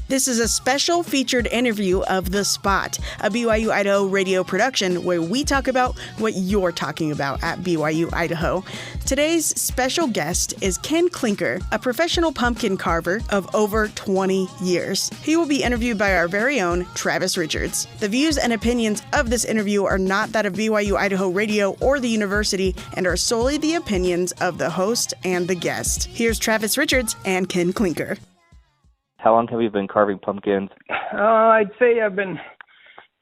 This is a special featured interview of The Spot, a BYU-Idaho radio production where we talk about what you're talking about at BYU-Idaho. Today's special guest is Ken Klinker, a professional pumpkin carver of over 20 years. He will be interviewed by our very own Travis Richards. The views and opinions of this interview are not that of BYU-Idaho Radio or the university and are solely the opinions of the host and the guest. Here's Travis Richards and Ken Klinker. How long have you been carving pumpkins? I'd say I've been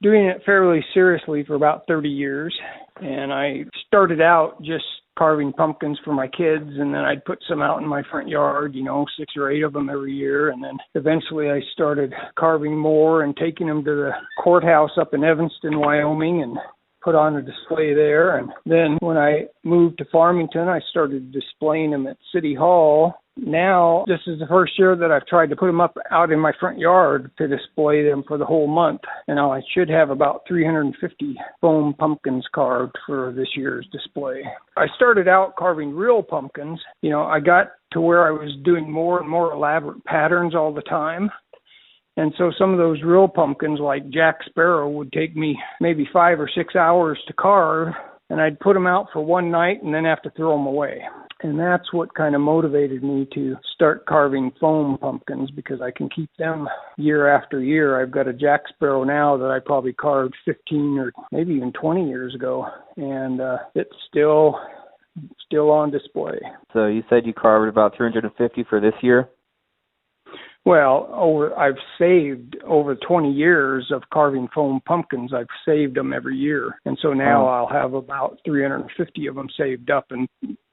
doing it fairly seriously for about 30 years. And I started out just carving pumpkins for my kids, and then I'd put some out in my front yard, 6 or 8 of them every year. And then eventually I started carving more and taking them to the courthouse up in Evanston, Wyoming, and put on a display there. And then when I moved to Farmington, I started displaying them at City Hall. Now, this is the first year that I've tried to put them up out in my front yard to display them for the whole month. And I should have about 350 foam pumpkins carved for this year's display. I started out carving real pumpkins. I got to where I was doing more and more elaborate patterns all the time. And so some of those real pumpkins, like Jack Sparrow, would take me maybe 5 or 6 hours to carve, and I'd put them out for one night and then have to throw them away. And that's what kind of motivated me to start carving foam pumpkins, because I can keep them year after year. I've got a Jack Sparrow now that I probably carved 15 or maybe even 20 years ago, and it's still on display. So you said you carved about 350 for this year? Well, I've saved over 20 years of carving foam pumpkins. I've saved them every year. And so now I'll have about 350 of them saved up and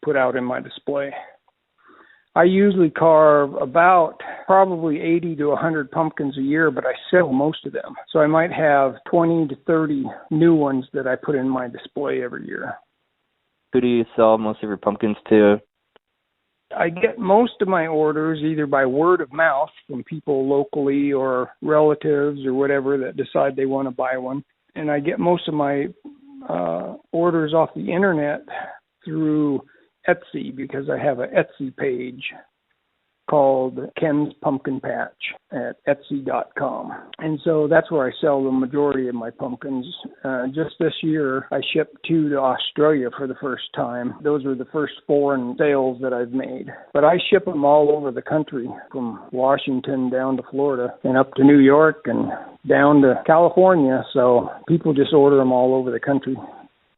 put out in my display. I usually carve about probably 80 to 100 pumpkins a year, but I sell most of them. So I might have 20 to 30 new ones that I put in my display every year. Who do you sell most of your pumpkins to? I get most of my orders either by word of mouth from people locally or relatives or whatever that decide they want to buy one. And I get most of my orders off the internet through Etsy, because I have an Etsy page called Ken's Pumpkin Patch at Etsy.com. And so that's where I sell the majority of my pumpkins. Just this year, I shipped 2 to Australia for the first time. Those were the first foreign sales that I've made. But I ship them all over the country, from Washington down to Florida and up to New York and down to California. So people just order them all over the country.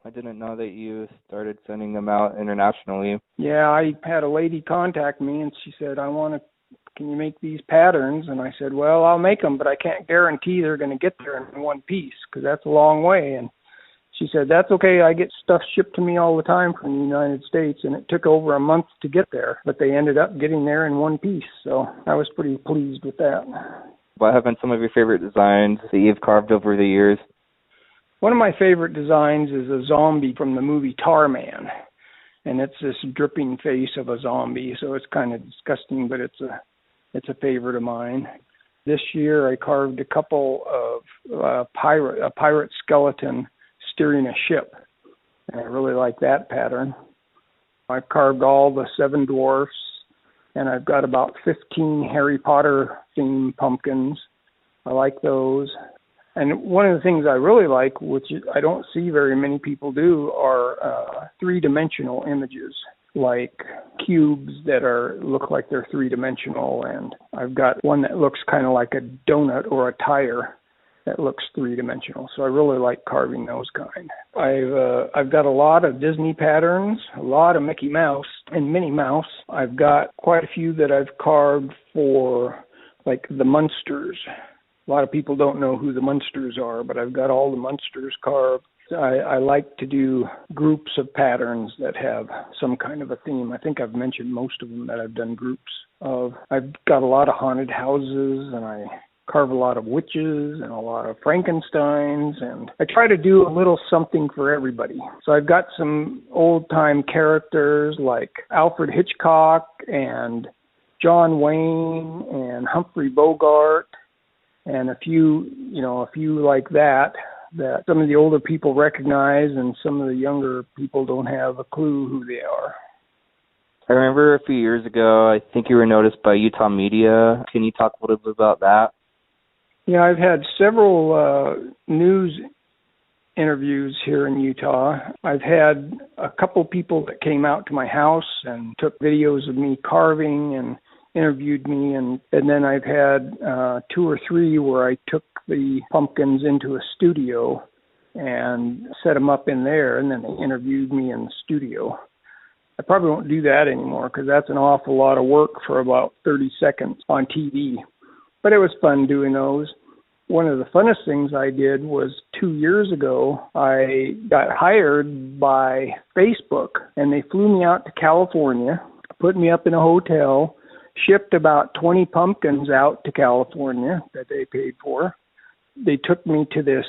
I didn't know that you started sending them out internationally. Yeah, I had a lady contact me, and she said, can you make these patterns? And I said, well, I'll make them, but I can't guarantee they're going to get there in one piece, because that's a long way. And she said, that's okay. I get stuff shipped to me all the time from the United States, and it took over a month to get there, but they ended up getting there in one piece. So I was pretty pleased with that. What have been some of your favorite designs that you've carved over the years? One of my favorite designs is a zombie from the movie Tar Man, and it's this dripping face of a zombie, so it's kind of disgusting, but it's a favorite of mine. This year I carved a couple of a pirate skeleton steering a ship, and I really like that pattern. I've carved all the 7 dwarfs, and I've got about 15 Harry Potter themed pumpkins. I like those. And one of the things I really like, which I don't see very many people do, are 3-dimensional images, like cubes that look like they're 3-dimensional. And I've got one that looks kind of like a donut or a tire that looks 3-dimensional. So I really like carving those kind. I've got a lot of Disney patterns, a lot of Mickey Mouse and Minnie Mouse. I've got quite a few that I've carved for, like, the Munsters. A lot of people don't know who the Munsters are, but I've got all the Munsters carved. I like to do groups of patterns that have some kind of a theme. I think I've mentioned most of them that I've done groups of. I've got a lot of haunted houses, and I carve a lot of witches and a lot of Frankensteins, and I try to do a little something for everybody. So I've got some old-time characters like Alfred Hitchcock and John Wayne and Humphrey Bogart, and a few like that some of the older people recognize, and some of the younger people don't have a clue who they are. I remember a few years ago, I think you were noticed by Utah Media. Can you talk a little bit about that? Yeah, I've had several news interviews here in Utah. I've had a couple people that came out to my house and took videos of me carving and interviewed me, and then I've had 2 or 3 where I took the pumpkins into a studio and set them up in there, and then they interviewed me in the studio. I probably won't do that anymore because that's an awful lot of work for about 30 seconds on TV. But it was fun doing those. One of the funnest things I did was 2 years ago, I got hired by Facebook, and they flew me out to California, put me up in a hotel, shipped about 20 pumpkins out to California that they paid for. They took me to this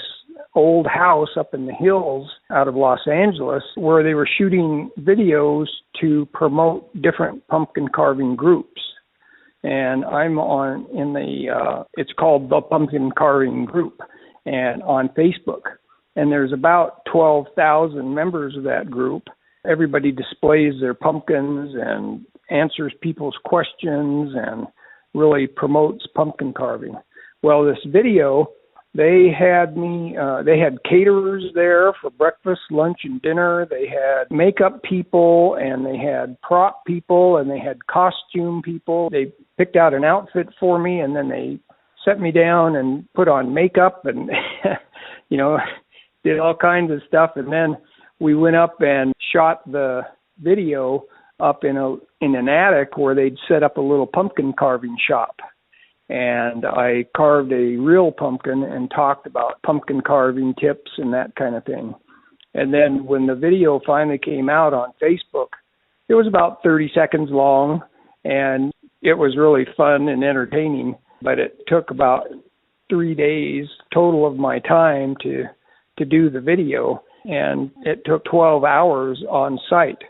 old house up in the hills out of Los Angeles where they were shooting videos to promote different pumpkin carving groups. And I'm it's called the Pumpkin Carving Group, and on Facebook. And there's about 12,000 members of that group. Everybody displays their pumpkins and answers people's questions and really promotes pumpkin carving. Well, this video, they had caterers there for breakfast, lunch, and dinner. They had makeup people, and they had prop people, and they had costume people. They picked out an outfit for me, and then they set me down and put on makeup and, did all kinds of stuff. And then we went up and shot the video up in an attic where they'd set up a little pumpkin carving shop. And I carved a real pumpkin and talked about pumpkin carving tips and that kind of thing. And then when the video finally came out on Facebook, it was about 30 seconds long, and it was really fun and entertaining, but it took about 3 days total of my time to do the video, and it took 12 hours on site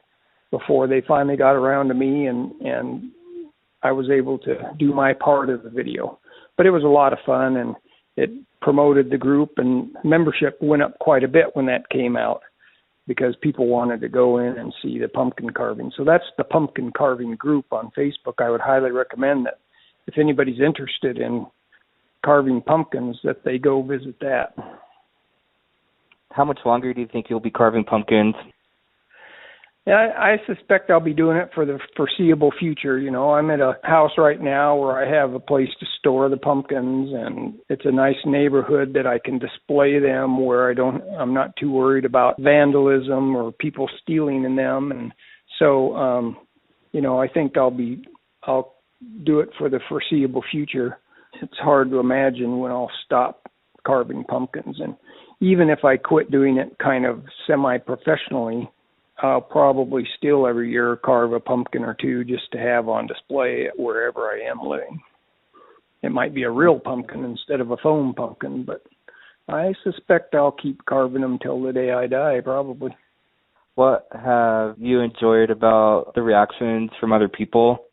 before they finally got around to me and I was able to do my part of the video. But it was a lot of fun, and it promoted the group, and membership went up quite a bit when that came out because people wanted to go in and see the pumpkin carving. So that's the Pumpkin Carving Group on Facebook. I would highly recommend that if anybody's interested in carving pumpkins, that they go visit that. How much longer do you think you'll be carving pumpkins? Yeah, I suspect I'll be doing it for the foreseeable future. I'm at a house right now where I have a place to store the pumpkins, and it's a nice neighborhood that I can display them where I'm not too worried about vandalism or people stealing in them. And so, I think I'll do it for the foreseeable future. It's hard to imagine when I'll stop carving pumpkins. And even if I quit doing it kind of semi-professionally, I'll probably still every year carve a pumpkin or two just to have on display wherever I am living. It might be a real pumpkin instead of a foam pumpkin, but I suspect I'll keep carving them till the day I die, probably. What have you enjoyed about the reactions from other people?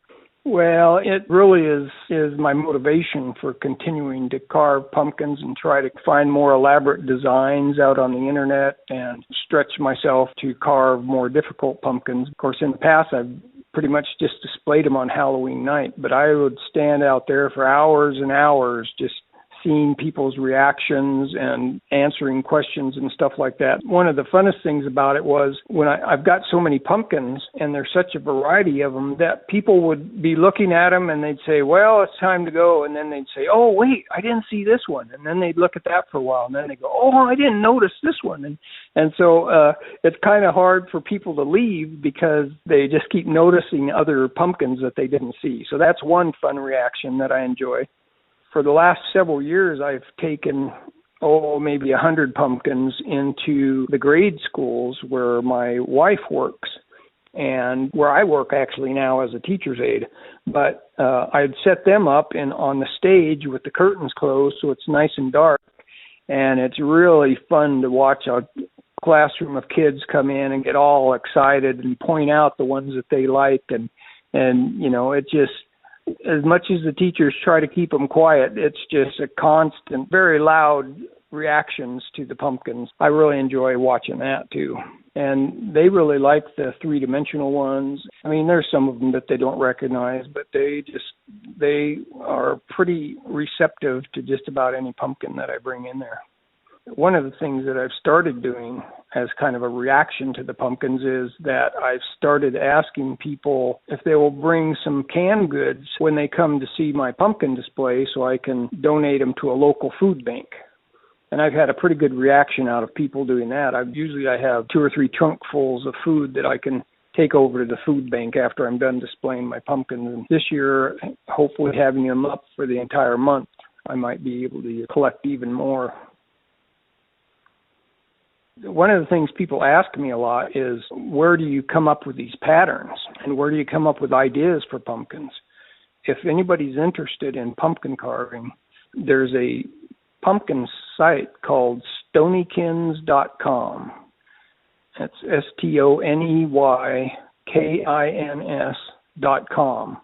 Well, it really is my motivation for continuing to carve pumpkins and try to find more elaborate designs out on the internet and stretch myself to carve more difficult pumpkins. Of course, in the past, I've pretty much just displayed them on Halloween night, but I would stand out there for hours and hours just seeing people's reactions and answering questions and stuff like that. One of the funnest things about it was when I've got so many pumpkins and there's such a variety of them that people would be looking at them and they'd say, well, it's time to go. And then they'd say, oh, wait, I didn't see this one. And then they'd look at that for a while. And then they go, oh, I didn't notice this one. And so it's kind of hard for people to leave because they just keep noticing other pumpkins that they didn't see. So that's one fun reaction that I enjoy. For the last several years, I've taken, maybe 100 pumpkins into the grade schools where my wife works and where I work actually now as a teacher's aide. But I'd set them up on the stage with the curtains closed so it's nice and dark. And it's really fun to watch a classroom of kids come in and get all excited and point out the ones that they like. And it just, as much as the teachers try to keep them quiet, it's just a constant, very loud reactions to the pumpkins. I really enjoy watching that too. And they really like the three-dimensional ones. I mean, there's some of them that they don't recognize, but they just they are pretty receptive to just about any pumpkin that I bring in there. One of the things that I've started doing as kind of a reaction to the pumpkins is that I've started asking people if they will bring some canned goods when they come to see my pumpkin display so I can donate them to a local food bank. And I've had a pretty good reaction out of people doing that. I have 2 or 3 trunkfuls of food that I can take over to the food bank after I'm done displaying my pumpkins. And this year, hopefully having them up for the entire month, I might be able to collect even more. One of the things people ask me a lot is, where do you come up with these patterns? And where do you come up with ideas for pumpkins? If anybody's interested in pumpkin carving, there's a pumpkin site called stonykins.com. That's STONEYKINS.com.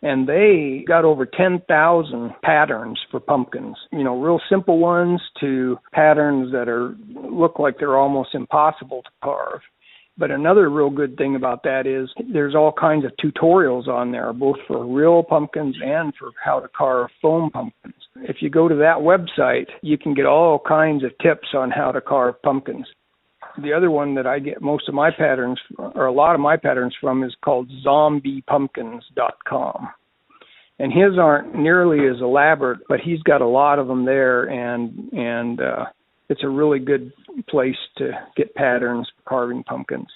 And they got over 10,000 patterns for pumpkins, real simple ones to patterns that look like they're almost impossible to carve. But another real good thing about that is there's all kinds of tutorials on there, both for real pumpkins and for how to carve foam pumpkins. If you go to that website, you can get all kinds of tips on how to carve pumpkins. The other one that I get most of my patterns, or a lot of my patterns from, is called zombiepumpkins.com. And his aren't nearly as elaborate, but he's got a lot of them there, and it's a really good place to get patterns for carving pumpkins.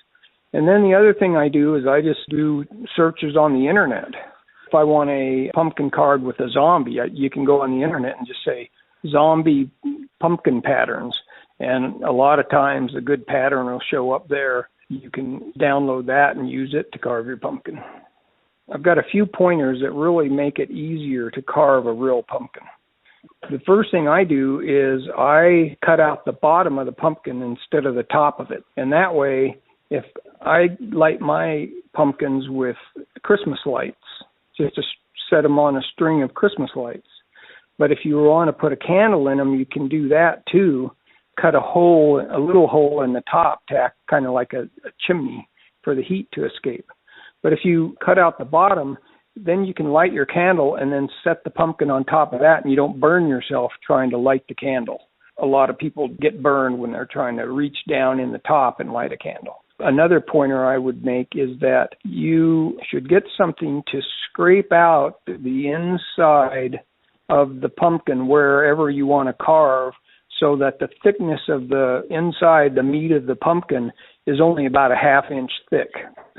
And then the other thing I do is I just do searches on the internet. If I want a pumpkin carved with a zombie, you can go on the internet and just say zombie pumpkin patterns. And a lot of times a good pattern will show up there. You can download that and use it to carve your pumpkin. I've got a few pointers that really make it easier to carve a real pumpkin. The first thing I do is I cut out the bottom of the pumpkin instead of the top of it. And that way, if I light my pumpkins with Christmas lights, just to set them on a string of Christmas lights. But if you want to put a candle in them, you can do that too. Cut a little hole in the top to act kind of like a chimney for the heat to escape. But if you cut out the bottom, then you can light your candle and then set the pumpkin on top of that, and you don't burn yourself trying to light the candle. A lot of people get burned when they're trying to reach down in the top and light a candle. Another pointer I would make is that you should get something to scrape out the inside of the pumpkin wherever you want to carve, so that the thickness of the inside, the meat of the pumpkin, is only about a half-inch thick.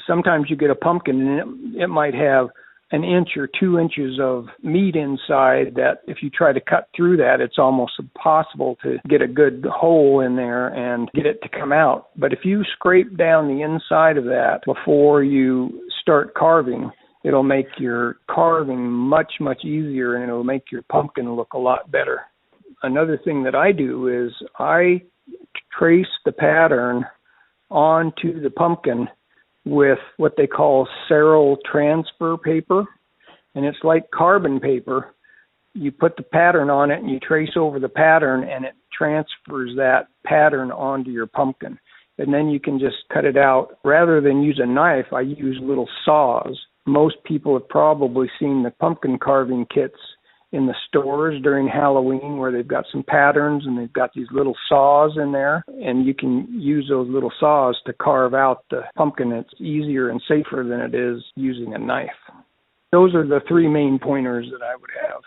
Sometimes you get a pumpkin and it might have an inch or 2 inches of meat inside that if you try to cut through that, it's almost impossible to get a good hole in there and get it to come out. But if you scrape down the inside of that before you start carving, it'll make your carving much, much easier, and it'll make your pumpkin look a lot better. Another thing that I do is I trace the pattern onto the pumpkin with what they call sterile transfer paper, and it's like carbon paper. You put the pattern on it and you trace over the pattern, and it transfers that pattern onto your pumpkin. And then you can just cut it out. Rather than use a knife, I use little saws. Most people have probably seen the pumpkin carving kits in the stores during Halloween, where they've got some patterns and they've got these little saws in there, and you can use those little saws to carve out the pumpkin. It's easier and safer than it is using a knife. Those are the 3 main pointers that I would have.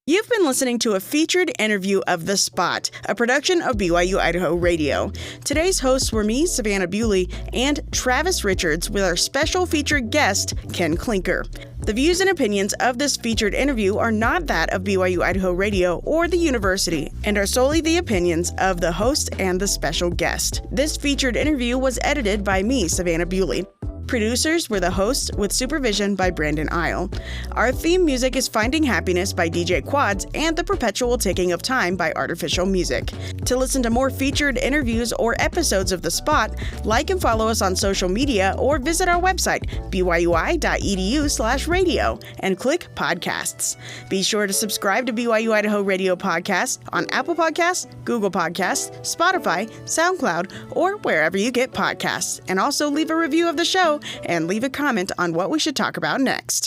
You've been listening to a featured interview of The Spot, a production of BYU-Idaho Radio. Today's hosts were me, Savannah Bewley, and Travis Richards, with our special featured guest, Ken Klinker. The views and opinions of this featured interview are not that of BYU-Idaho Radio or the university, and are solely the opinions of the host and the special guest. This featured interview was edited by me, Savannah Bewley. Producers were the hosts, with supervision by Brandon Isle. Our theme music is Finding Happiness by DJ Quads and The Perpetual Ticking of Time by Artificial Music. To listen to more featured interviews or episodes of The Spot, like and follow us on social media or visit our website, byui.edu/radio, and click Podcasts. Be sure to subscribe to BYU-Idaho Radio Podcasts on Apple Podcasts, Google Podcasts, Spotify, SoundCloud, or wherever you get podcasts. And also leave a review of the show and leave a comment on what we should talk about next.